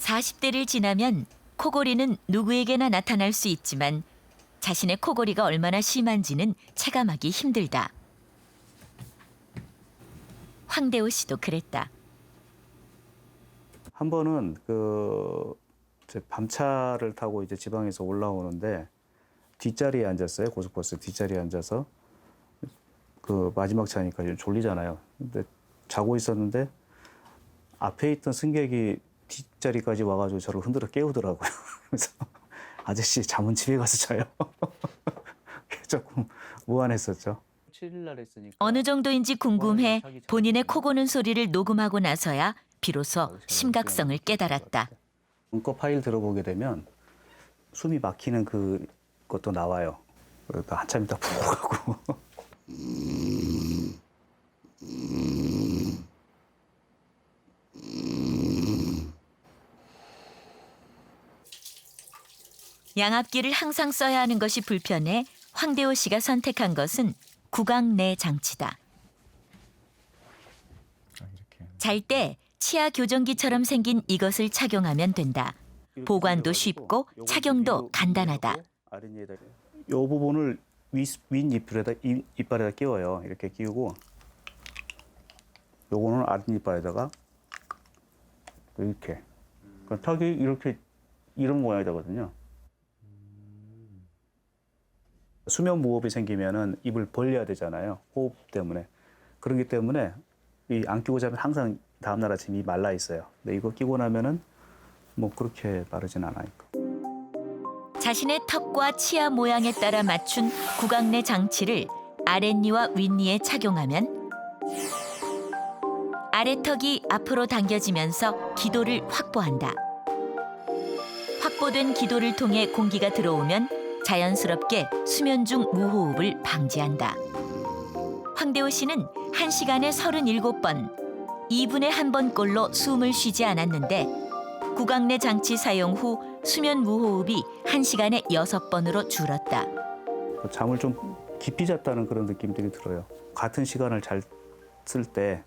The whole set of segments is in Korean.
40대를 지나면 코골이는 누구에게나 나타날 수 있지만 자신의 코골이가 얼마나 심한지는 체감하기 힘들다. 황대호 씨도 그랬다. 한 번은 제 밤차를 타고 이제 지방에서 올라오는데 뒷자리에 앉았어요. 고속버스 뒷자리에 앉아서 그 마지막 차니까 좀 졸리잖아요. 근데 자고 있었는데 앞에 있던 승객이 뒷자리까지 와가지고 저를 흔들어 깨우더라고요. 그래서 아저씨 잠은 집에 가서 자요. 조금 무안했었죠. 7일 날 했으니까 어느 정도인지 궁금해 본인의 코 고는 소리를 녹음하고 나서야 비로소 심각성을 깨달았다. 문서 파일 들어보게 되면 숨이 막히는 것도 나와요. 그러다 한참 있다 푹 하고. 양압기를 항상 써야 하는 것이 불편해 황대호 씨가 선택한 것은 구강내 장치다. 잘 때 치아 교정기처럼 생긴 이것을 착용하면 된다. 보관도 쉽고 착용도 간단하다. 이 부분을 윗 이빨에다 끼워요. 이렇게 끼우고 요거는 아랫이빨에다가 이렇게. 그러니까 턱이 이렇게 이런 모양이 되거든요. 수면 무호흡이 생기면은 입을 벌려야 되잖아요. 호흡 때문에. 그렇기 때문에 이 안 끼고 자면 항상 다음날 아침에 말라 있어요. 근데 이거 끼고 나면은 뭐 그렇게 마르진 않아요. 자신의 턱과 치아 모양에 따라 맞춘 구강내 장치를 아랫니와 윗니에 착용하면 아래턱이 앞으로 당겨지면서 기도를 확보한다. 확보된 기도를 통해 공기가 들어오면 자연스럽게 수면 중 무호흡을 방지한다. 황대호 씨는 1시간에 37번, 2분에 1번꼴로 숨을 쉬지 않았는데 구강내 장치 사용 후 수면 무호흡이 1시간에 6번으로 줄었다. 잠을 좀 깊이 잤다는 그런 느낌들이 들어요. 같은 시간을 잘 쓸 때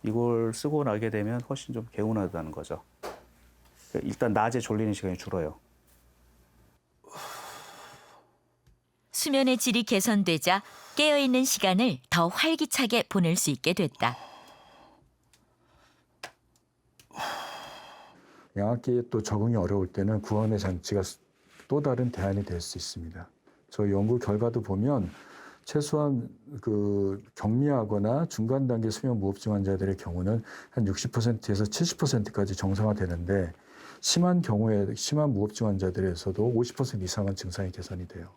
이걸 쓰고 나게 되면 훨씬 좀 개운하다는 거죠. 일단 낮에 졸리는 시간이 줄어요. 수면의 질이 개선되자 깨어있는 시간을 더 활기차게 보낼 수 있게 됐다. 양압기에 또 적응이 어려울 때는 구강내 장치가 또 다른 대안이 될 수 있습니다. 저희 연구 결과도 보면 최소한 경미하거나 중간 단계 수면 무호흡증 환자들의 경우는 한 60%에서 70%까지 정상화되는데 심한 경우에 심한 무호흡증 환자들에서도 50% 이상은 증상이 개선이 돼요.